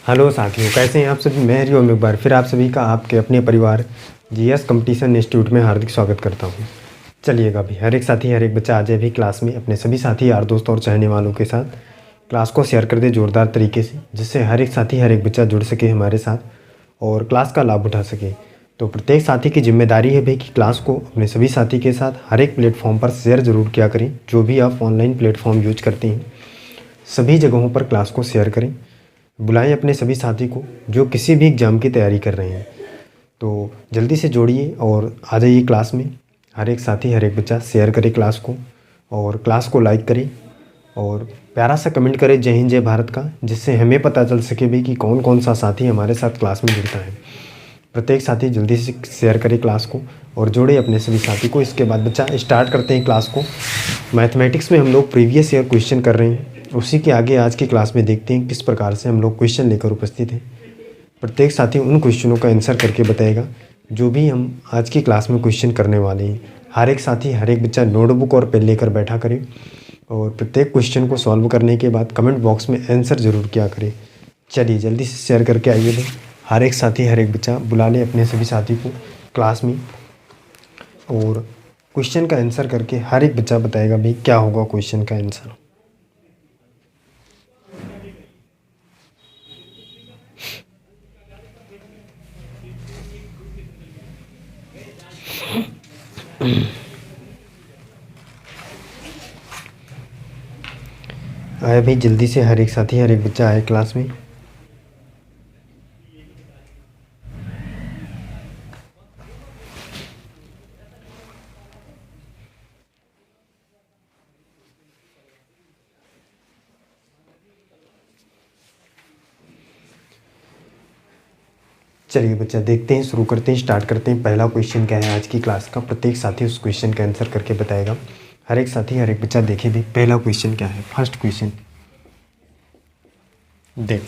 Hello साथियों, कैसे हैं आप सभी। मैं हरिओम एक बार फिर आप सभी का आपके अपने परिवार जीएस कंपटीशन इंस्टीट्यूट में हार्दिक स्वागत करता हूं। चलिएगा भी हर एक साथी हर एक बच्चा आज भी क्लास में अपने सभी साथी यार दोस्तों और चाहने वालों के साथ क्लास को शेयर कर दे ज़ोरदार तरीके से, जिससे हर एक साथी हर एक बच्चा जुड़ सके हमारे साथ और क्लास का लाभ उठा सके। तो प्रत्येक साथी की जिम्मेदारी है भाई कि क्लास को अपने सभी साथी के साथ हर एक प्लेटफॉर्म पर शेयर ज़रूर किया करें। जो भी आप ऑनलाइन प्लेटफॉर्म यूज करते हैं सभी जगहों पर क्लास को शेयर करें। बुलाएं अपने सभी साथी को जो किसी भी एग्ज़ाम की तैयारी कर रहे हैं। तो जल्दी से जोड़िए और आ जाइए क्लास में। हर एक साथी हर एक बच्चा शेयर करे क्लास को और क्लास को लाइक करे और प्यारा सा कमेंट करे जय हिंद जय भारत का, जिससे हमें पता चल सके भी कि कौन कौन सा साथी हमारे साथ क्लास में जुड़ता है। प्रत्येक साथी जल्दी से शेयर करे क्लास को और जोड़े अपने सभी साथी को। इसके बाद बच्चा स्टार्ट करते हैं क्लास को। मैथमेटिक्स में हम लोग प्रीवियस ईयर क्वेश्चन कर रहे हैं, उसी के आगे आज की क्लास में देखते हैं किस प्रकार से हम लोग क्वेश्चन लेकर उपस्थित हैं। प्रत्येक साथी उन क्वेश्चनों का आंसर करके बताएगा जो भी हम आज की क्लास में क्वेश्चन करने वाले हैं। हर एक साथी हर एक बच्चा नोटबुक और पेन लेकर बैठा करे और प्रत्येक क्वेश्चन को सॉल्व करने के बाद कमेंट बॉक्स में आंसर ज़रूर किया करे। चलिए जल्दी से शेयर करके आइए भाई। हर एक साथी हर एक बच्चा बुला ले अपने सभी साथी को क्लास में और क्वेश्चन का आंसर करके हर एक बच्चा बताएगा भाई क्या होगा क्वेश्चन का आंसर। आए भाई जल्दी से हर एक साथी हर एक बच्चा आए क्लास में। चलिए बच्चा देखते हैं, शुरू करते हैं, स्टार्ट करते हैं। पहला क्वेश्चन क्या है आज की क्लास का, प्रत्येक साथी उस क्वेश्चन का आंसर करके बताएगा। हर एक साथी हर एक बच्चा देखे भी पहला क्वेश्चन क्या है। फर्स्ट क्वेश्चन देख।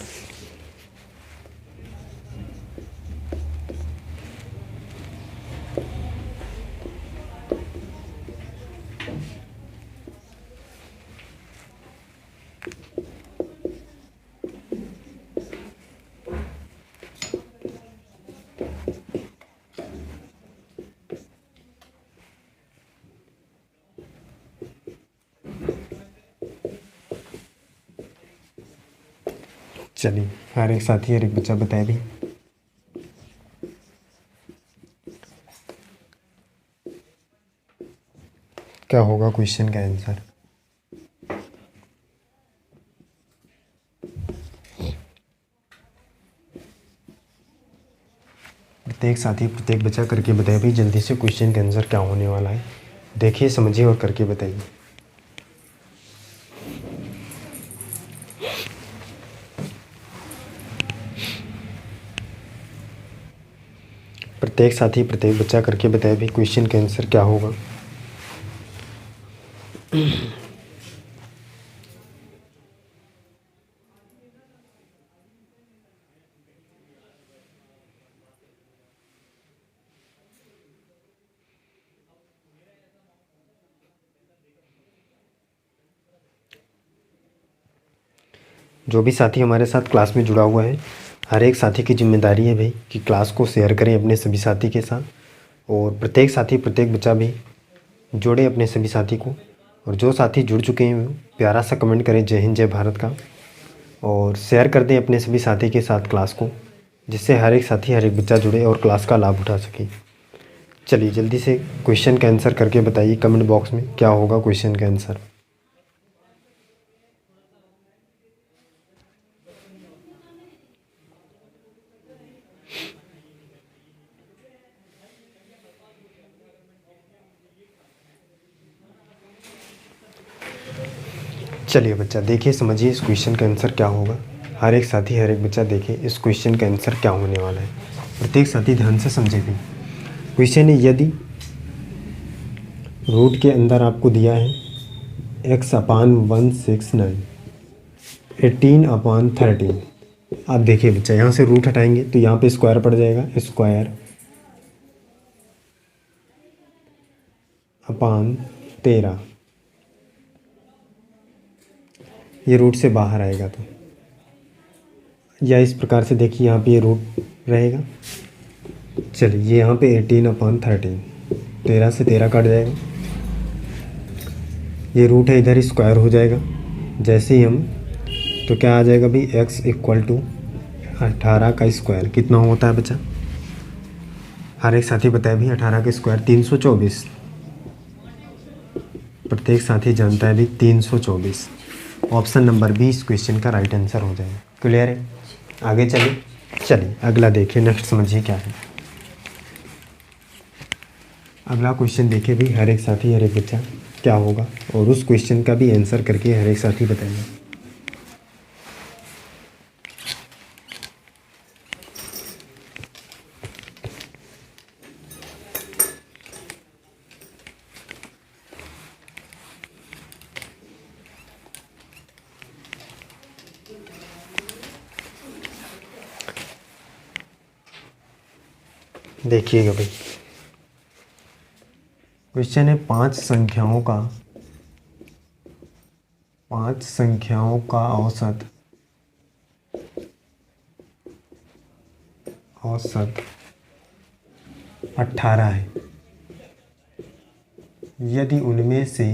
चलिए हर एक साथी हर एक बच्चा बताए भी क्या होगा क्वेश्चन का आंसर। प्रत्येक साथी प्रत्येक बच्चा करके बताए भी जल्दी से क्वेश्चन का आंसर क्या होने वाला है। देखिए समझिए और करके बताइए। प्रत्येक साथी प्रत्येक बच्चा करके बताए भी क्वेश्चन का आंसर क्या होगा। जो भी साथी हमारे साथ क्लास में जुड़ा हुआ है, हर एक साथी की जिम्मेदारी है भाई कि क्लास को शेयर करें अपने सभी साथी के साथ और प्रत्येक साथी प्रत्येक बच्चा भी जोड़े अपने सभी साथी को। और जो साथी जुड़ चुके हैं वो प्यारा सा कमेंट करें जय हिंद जय भारत का और शेयर कर दें अपने सभी साथी के साथ क्लास को, जिससे हर एक साथी हर एक बच्चा जुड़े और क्लास का लाभ उठा सके। चलिए जल्दी से क्वेश्चन का आंसर करके बताइए कमेंट बॉक्स में क्या होगा क्वेश्चन का आंसर। चलिए बच्चा देखिए समझिए इस क्वेश्चन का आंसर क्या होगा। हर एक साथी हर एक बच्चा देखे इस क्वेश्चन का आंसर क्या होने वाला है। प्रत्येक साथी ध्यान से समझे भी। क्वेश्चन है यदि रूट के अंदर आपको दिया है x/169 18/13। आप देखिए बच्चा यहाँ से रूट हटाएंगे तो यहाँ पे स्क्वायर पड़ जाएगा, स्क्वायर अपान 13। ये रूट से बाहर आएगा तो या इस प्रकार से देखिए, यहाँ पे ये रूट रहेगा। चलिए ये यहाँ पे 18/13, 13 से 13 कट जाएगा। ये रूट है, इधर स्क्वायर हो जाएगा जैसे ही हम, तो क्या आ जाएगा भाई, x = 18 का स्क्वायर कितना होता है बच्चा? हर एक साथी बताए भी 18 का स्क्वायर 324। प्रत्येक साथी जानता है भी 324। ऑप्शन नंबर बी इस क्वेश्चन का राइट आंसर हो जाएगा। क्लियर है? आगे चलिए अगला देखिए, नेक्स्ट समझिए क्या है। अगला क्वेश्चन देखिए भी, हर एक साथी हर एक बच्चा क्या होगा, और उस क्वेश्चन का भी आंसर करके हर एक साथी बताएगा। देखिएगा भाई, क्वेश्चन है पांच संख्याओं का औसत 18 है। यदि उनमें से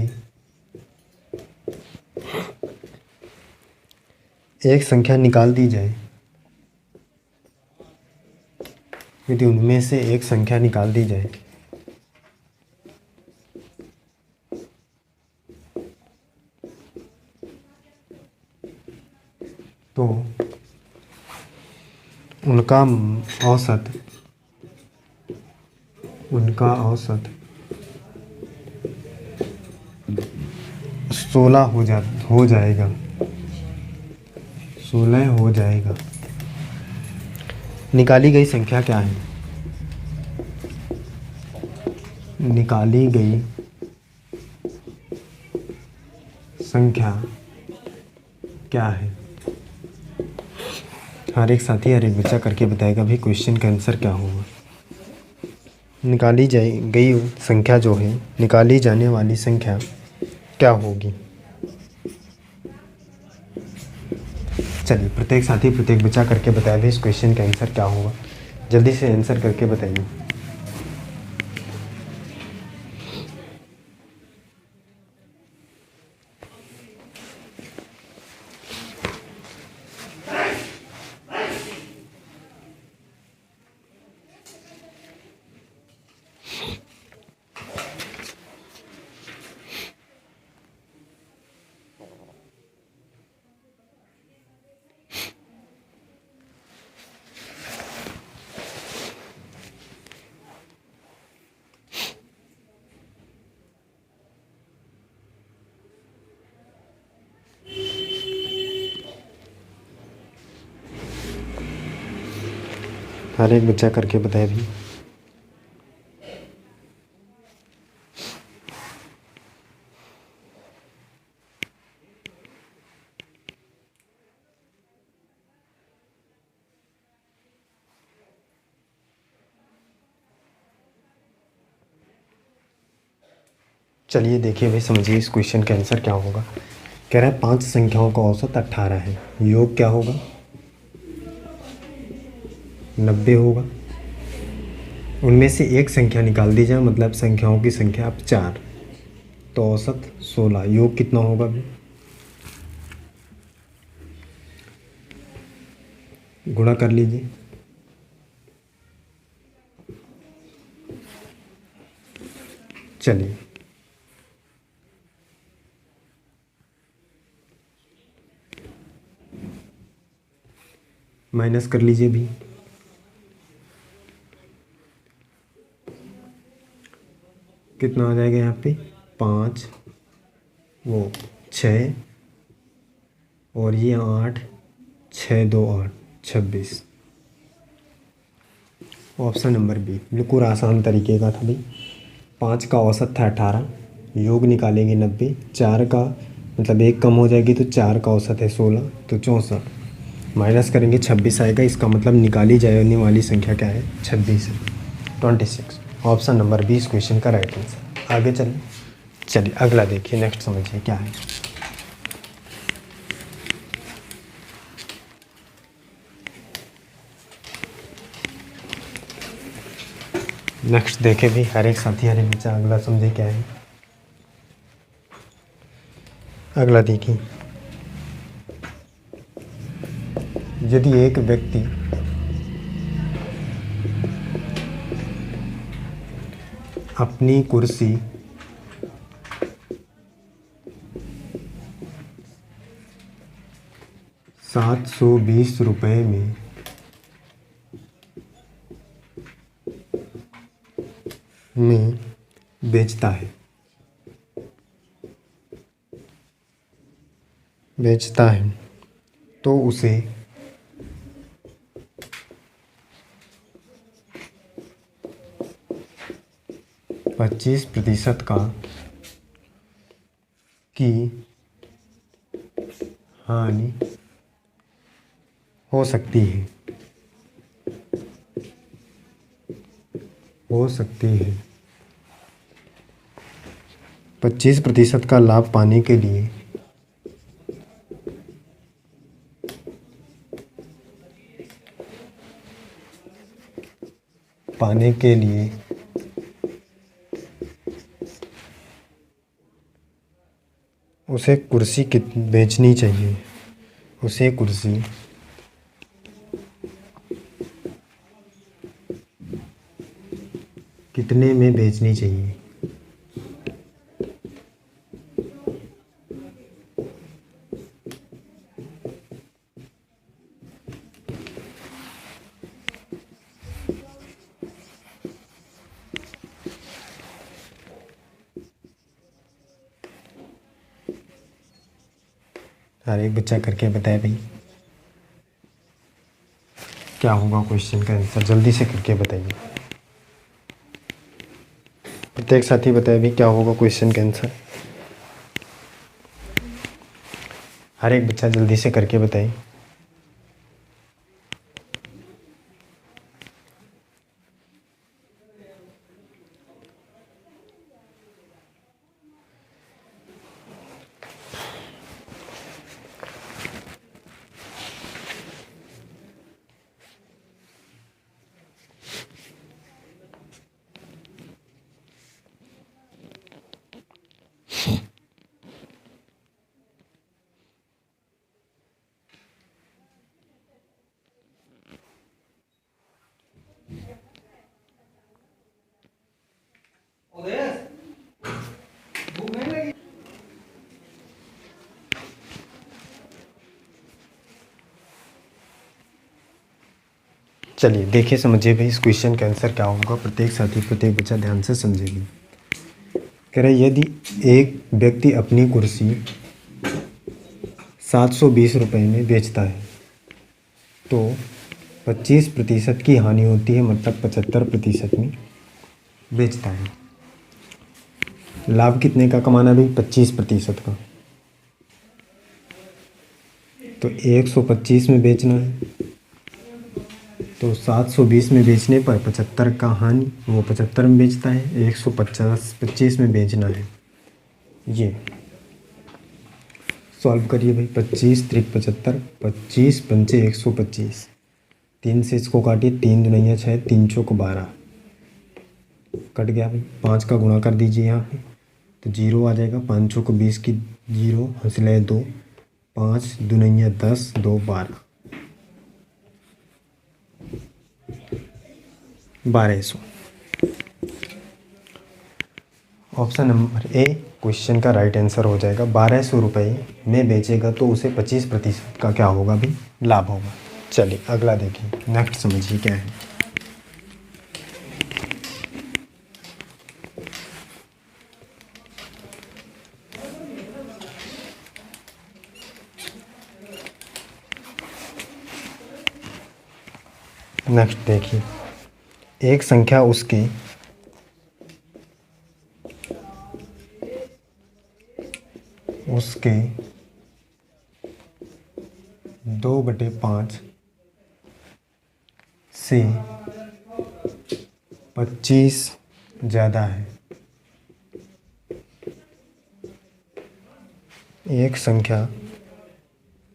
एक संख्या निकाल दी जाए, तो उनका औसत 16 हो जाएगा। 16 हो जाएगा। निकाली गई संख्या क्या है? निकाली गई संख्या क्या है? हर एक साथी हर एक बच्चा करके बताएगा भाई क्वेश्चन का आंसर क्या होगा। निकाली गई संख्या जो है, निकाली जाने वाली संख्या क्या होगी? चलिए प्रत्येक साथी प्रत्येक बच्चा करके बताया भाई इस क्वेश्चन का आंसर क्या होगा। जल्दी से आंसर करके बताइए। हर एक बच्चा करके बताए भी। चलिए देखिए भाई, समझिए इस क्वेश्चन का आंसर क्या होगा। कह रहा है पांच संख्याओं का औसत 18 है, योग क्या होगा? 90 होगा। उनमें से एक संख्या निकाल दी जाए, मतलब संख्याओं की संख्या अब 4, तो औसत 16, योग कितना होगा भाई? गुणा कर लीजिए। चलिए माइनस कर लीजिए भी। कितना आ जाएगा यहाँ पे? 5, वो 6 और ये 8, 6 2 8, 26। ऑप्शन नंबर बी बिल्कुल आसान तरीके का था भाई। 5 का औसत था 18, योग निकालेंगे 90, 4 का मतलब एक कम हो जाएगी तो 4 का औसत है 16, तो 64, माइनस करेंगे 26 आएगा। इसका मतलब निकाली जाने वाली संख्या क्या है? 26 है, 26। ऑप्शन नंबर बी इस क्वेश्चन का राइट आंसर। आगे चलिए अगला देखिए, नेक्स्ट समझिए क्या है। नेक्स्ट देखे भी हर एक साथी हर एक बच्चा अगला समझे क्या है। अगला देखिए, यदि एक व्यक्ति अपनी कुर्सी 720 रुपये में बेचता है तो उसे 25% की हानि हो सकती है। 25% का लाभ पाने के लिए उसे कुर्सी बेचनी चाहिए। उसे कुर्सी कितने में बेचनी चाहिए? हर एक बच्चा करके बताए भाई क्या होगा क्वेश्चन का आंसर, जल्दी से करके बताइए। प्रत्येक साथी बताए भी क्या होगा क्वेश्चन का आंसर। हर एक बच्चा जल्दी से करके बताइए। चलिए देखिए समझिए भाई इस क्वेश्चन का आंसर क्या होगा। प्रत्येक साथी प्रत्येक बच्चा ध्यान से समझेगी। कह रहे यदि एक व्यक्ति अपनी कुर्सी 720 रुपये में बेचता है तो 25% की हानि होती है, मतलब 75% में बेचता है। लाभ कितने का कमाना भाई? 25% का। तो 125 में बेचना है तो 720 में बेचने पर 75 का हानि, वो 75 में बेचता है। 125 में बेचना है। ये सॉल्व करिए भाई। 25 त्रिक 75, 25 पंचे 125, 3 से इसको काटिए, 3 दूनिया 6, 3 चौक 12 कट गया भाई। 5 का गुणा कर दीजिए यहाँ पे तो 0 आ जाएगा। 5 चौक 20 की 0 हंसले 2, 5 दूनिया 10, 2 12, 1200। ऑप्शन नंबर ए क्वेश्चन का राइट आंसर हो जाएगा। 1200 रुपये में बेचेगा तो उसे 25% का क्या होगा भी? लाभ होगा। चलिए अगला देखिए, नेक्स्ट समझिए क्या है। नेक्स्ट देखिए, एक संख्या उसके उसके 2/5 से 25 ज़्यादा है। एक संख्या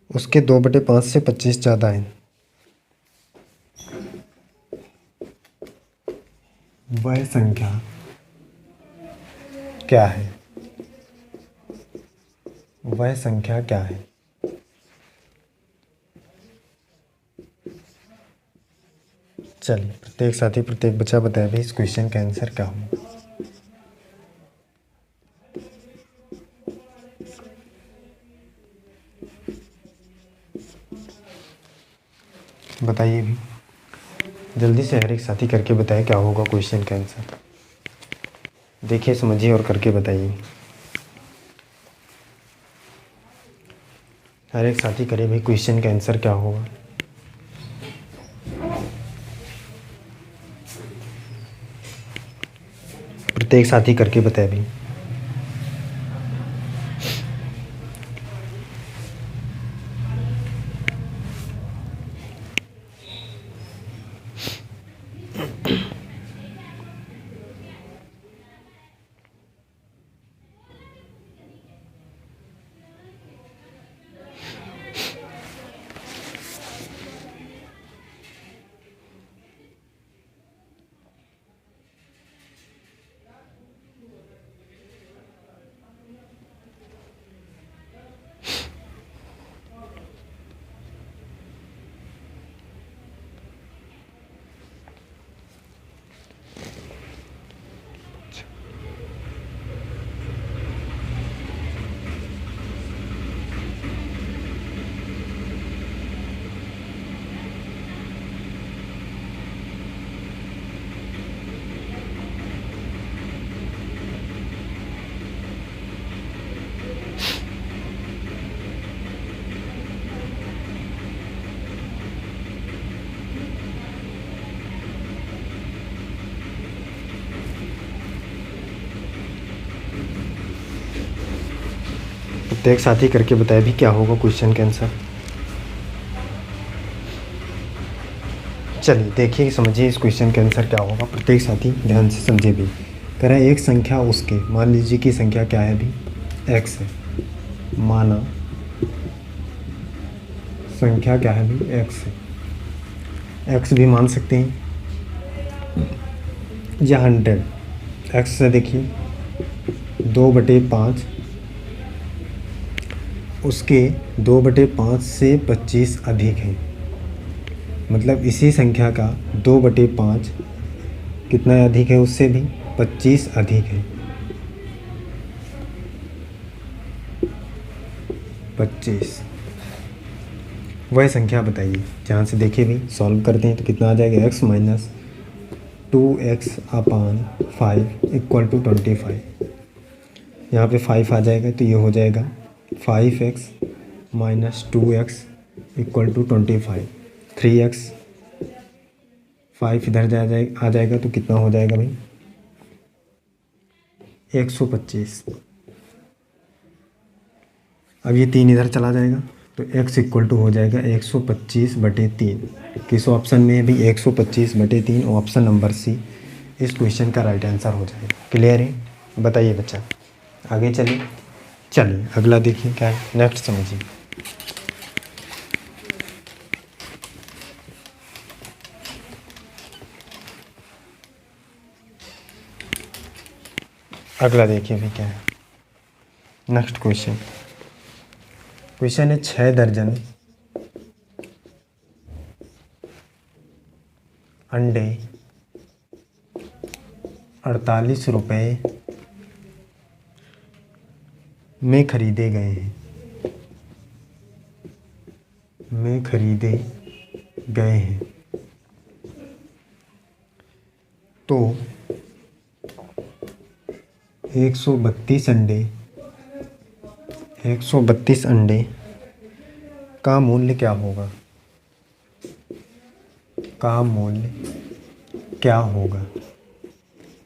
उसके 2/5 से 25 ज़्यादा है। वह संख्या क्या है? वह संख्या क्या है? चलिए प्रत्येक साथी प्रत्येक बच्चा बताए भाई इस क्वेश्चन का आंसर क्या होगा। बताइए भी जल्दी से, हर एक साथी करके बताए क्या होगा क्वेश्चन का आंसर। देखिए समझिए और करके बताइए। हर एक साथी करे भाई क्वेश्चन का आंसर क्या होगा। प्रत्येक साथी करके बताए भाई। प्रत्येक साथी करके बताए भी क्या होगा क्वेश्चन का आंसर। चलिए देखिए समझिए इस क्वेश्चन का आंसर क्या होगा। प्रत्येक साथी ध्यान से समझे भी। कह रहा है एक संख्या उसके, मान लीजिए कि संख्या क्या है भी, एक्स है। माना संख्या क्या है भी, एक्स है। एक्स भी मान सकते हैं या 100। एक्स से देखिए 2/5, उसके 2/5 से 25 अधिक है। मतलब इसी संख्या का 2/5 कितना अधिक है, उससे भी 25 अधिक है। 25 वह संख्या बताइए। ध्यान से देखिए भी, सॉल्व करते हैं तो कितना आ जाएगा, x minus 2x/5 equal to 25। यहाँ पे 5 आ जाएगा तो ये हो जाएगा 5x minus 2x equal to 25। 3x 5 इधर आ जाएगा तो कितना हो जाएगा भाई, 125। अब ये 3 इधर चला जाएगा तो x इक्वल टू हो जाएगा 125/3। किस ऑप्शन में भी 125/3, ऑप्शन नंबर सी इस क्वेश्चन का राइट आंसर हो जाएगा। क्लियर है? बताइए बच्चा, आगे चलिए। चलिए अगला देखिए क्या है, नेक्स्ट समझिए। अगला देखिए भी क्या है, नेक्स्ट क्वेश्चन। क्वेश्चन है 6 दर्जन अंडे 48 रुपये में खरीदे गए हैं, तो 132 अंडे का मूल्य क्या होगा?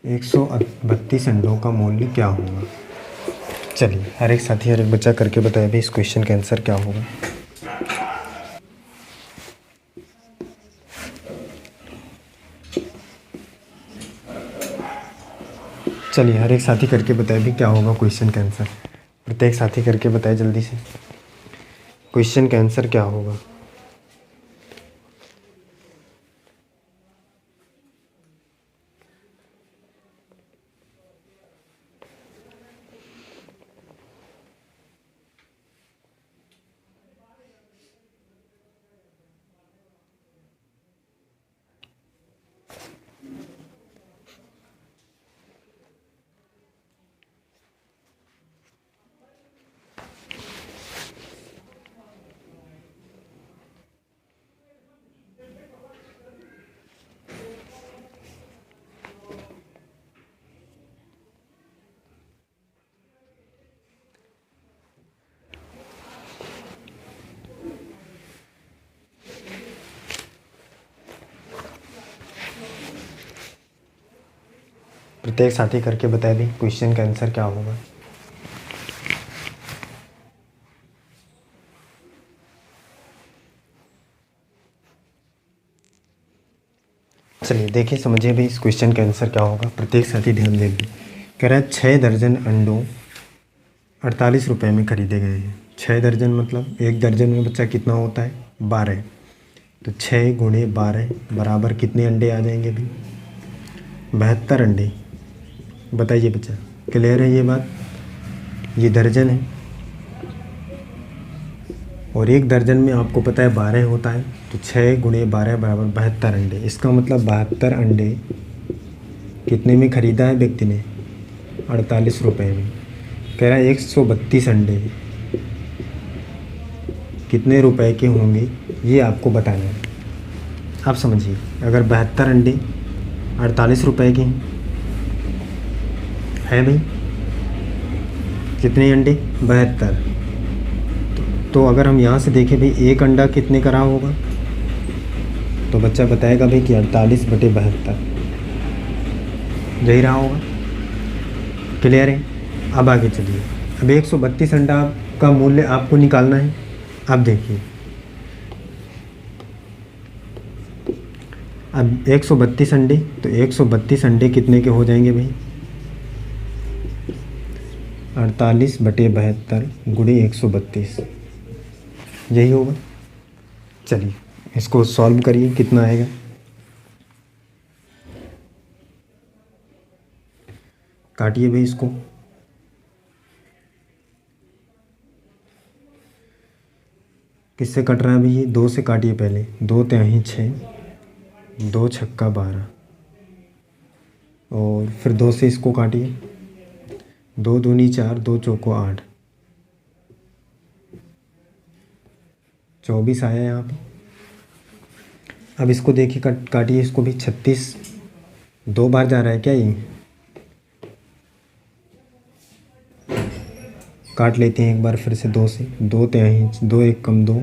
132 अंडों का मूल्य क्या होगा? चलिए हर एक साथी हर एक बच्चा करके बताए भाई इस क्वेश्चन का आंसर क्या होगा। चलिए हर एक साथी करके बताए भी क्या होगा क्वेश्चन का आंसर। प्रत्येक साथी करके बताए जल्दी से क्वेश्चन का आंसर क्या होगा। प्रत्येक साथी करके बताए भी क्वेश्चन का आंसर क्या होगा। चलिए देखिए, समझिए भी इस क्वेश्चन का आंसर क्या होगा। प्रत्येक साथी ध्यान देंगे। कह रहा है 6 दर्जन अंडों 48 रुपये में खरीदे गए हैं। 6 दर्जन मतलब एक दर्जन में बच्चा कितना होता है, 12। तो 6 गुणे 12 बराबर कितने अंडे आ जाएंगे भी, 72 अंडे। बताइए बच्चा, क्लियर है ये बात। ये दर्जन है और एक दर्जन में आपको पता है 12 होता है, तो 6 गुणे 12 बराबर 72 अंडे। इसका मतलब 72 अंडे कितने में ख़रीदा है व्यक्ति ने, 48 रुपये में। कह रहा है 132 अंडे कितने रुपए के होंगे, ये आपको बताना है। आप समझिए, अगर 72 अंडे 48 रुपये के हैं भाई, कितने अंडे, 72। तो अगर हम यहाँ से देखें भाई, एक अंडा कितने का रहा होगा, तो बच्चा बताएगा भाई कि 48/72 यही रहा होगा। क्लियर है। अब आगे चलिए। अब 132 अंडा का मूल्य आपको निकालना है। अब देखिए, अब 132 अंडे, तो 132 अंडे कितने के हो जाएंगे भाई, 48/72 गुणे 132, यही होगा। चलिए इसको सॉल्व करिए, कितना आएगा। काटिए भाई इसको। किससे कट रहा है भाई, ये 2 से काटिए पहले। 2 तिहाई 6, 2 छक्का 12, और फिर 2 से इसको काटिए। 2 दूनी 4, 2 चौको 8, 24 आया यहाँ पे। अब इसको देखिए, काटिए इसको भी। 36 2 बार जा रहा है क्या ये, काट लेते हैं एक बार फिर से 2 से। 2 तिहाई 2, 1 कम 2,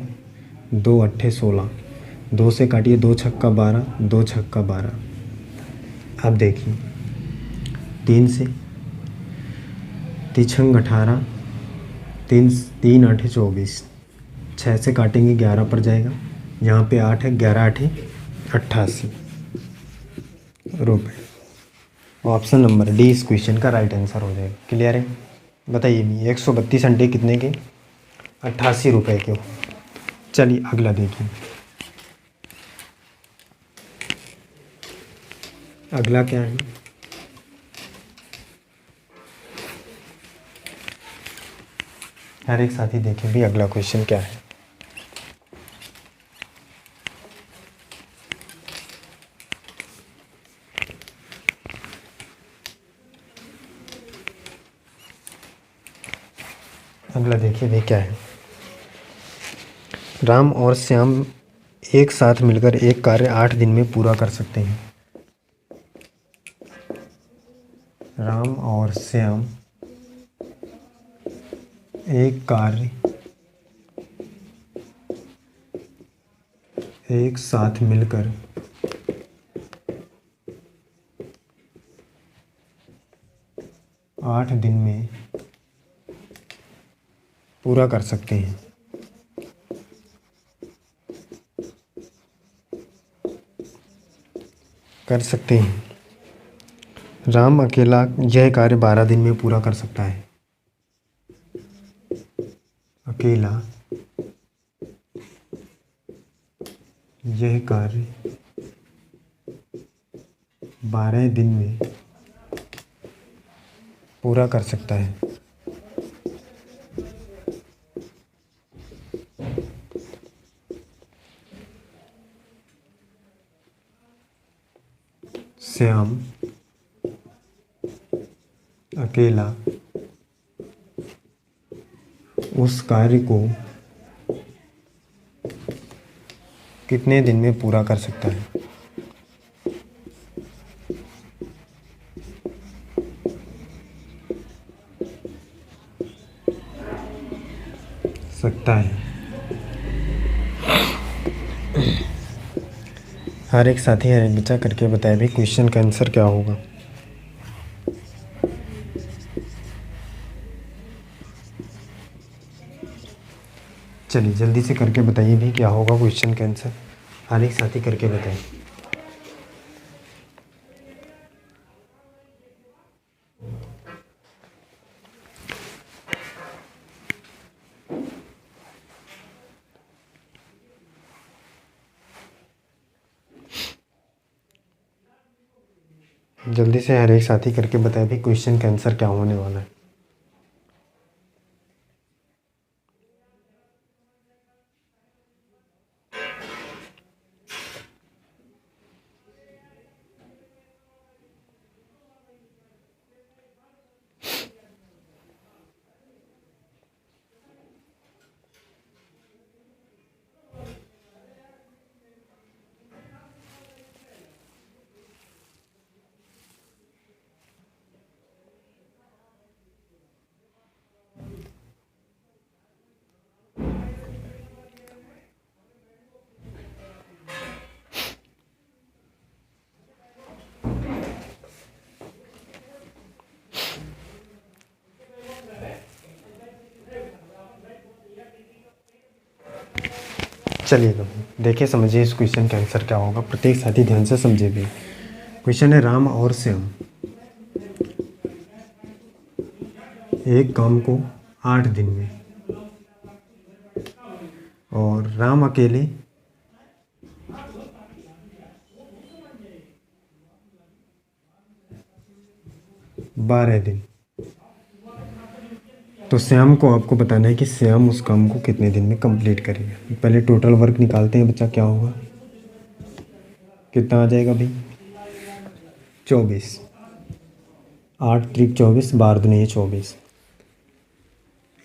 2 अट्ठे 16, 2 से काटिए। 2 छक्का 12, 2 छक्का 12। अब देखिए 3 से, 3 छंग 18, 3 8 24, 6 से काटेंगे 11 पर जाएगा। यहाँ पे 8 है, 11 8 88 रुपये। ऑप्शन नंबर डी इस क्वेश्चन का राइट आंसर हो जाएगा। क्लियर है। बताइए भी 132 अंडे कितने के, 88 रुपये के हो। चलिए अगला देखिए। अगला क्या है, हर एक साथी देखें भी अगला क्वेश्चन क्या है। अगला देखिए भाई क्या है। राम और श्याम एक साथ मिलकर एक कार्य 8 दिन में पूरा कर सकते हैं। राम और श्याम एक कार्य एक साथ मिलकर 8 दिन में पूरा कर सकते हैं। राम अकेला यह कार्य 12 दिन में पूरा कर सकता है। अकेला यह कार्य 12 दिन में पूरा कर सकता है। श्याम अकेला उस कार्य को कितने दिन में पूरा कर सकता है। हर एक साथी हर एक बच्चा करके बताए भी क्वेश्चन का आंसर क्या होगा। चलिए जल्दी से करके बताइए भी क्या होगा क्वेश्चन का आंसर, हर एक साथी करके बताइए। जल्दी से हर एक साथी करके बताए भी क्वेश्चन का आंसर क्या होने वाला है। चलिए देखिए समझिए इस क्वेश्चन का आंसर क्या होगा, प्रत्येक साथी ध्यान से समझे भी। क्वेश्चन है राम और श्याम एक काम को 8 दिन में और राम अकेले 12 दिन। तो श्याम को आपको बताना है कि श्याम उस काम को कितने दिन में कंप्लीट करेगा। पहले टोटल वर्क निकालते हैं बच्चा, क्या होगा, कितना आ जाएगा भाई, 24। 8 त्रिक 24, 12 दूनी 24।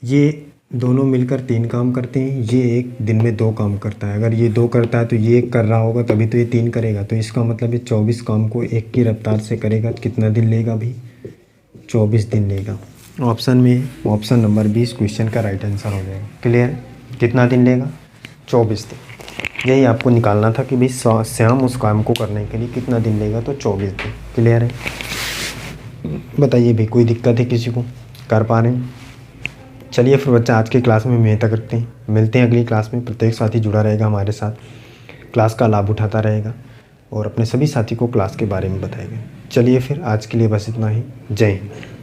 ये दोनों मिलकर 3 काम करते हैं, ये एक दिन में 2 काम करता है। अगर ये 2 करता है तो ये 1 कर रहा होगा तभी तो ये 3 करेगा। तो इसका मतलब ये 24 काम को एक की रफ्तार से करेगा। कितना दिन लेगा भाई, 24 दिन लेगा। ऑप्शन में ऑप्शन नंबर 20 क्वेश्चन का राइट आंसर हो जाएगा। क्लियर, कितना दिन लेगा, 24 दिन। यही आपको निकालना था कि भाई श्याम उस काम को करने के लिए कितना दिन लेगा, तो 24 दिन। क्लियर है, बताइए भाई कोई दिक्कत है किसी को, कर पा रहे हैं। चलिए फिर बच्चा आज की क्लास में हम यहीं तक रखते हैं, मिलते हैं अगली क्लास में। प्रत्येक साथी जुड़ा रहेगा हमारे साथ, क्लास का लाभ उठाता रहेगा और अपने सभी साथी को क्लास के बारे में बताएगा। चलिए फिर आज के लिए बस इतना ही, जय हिंद।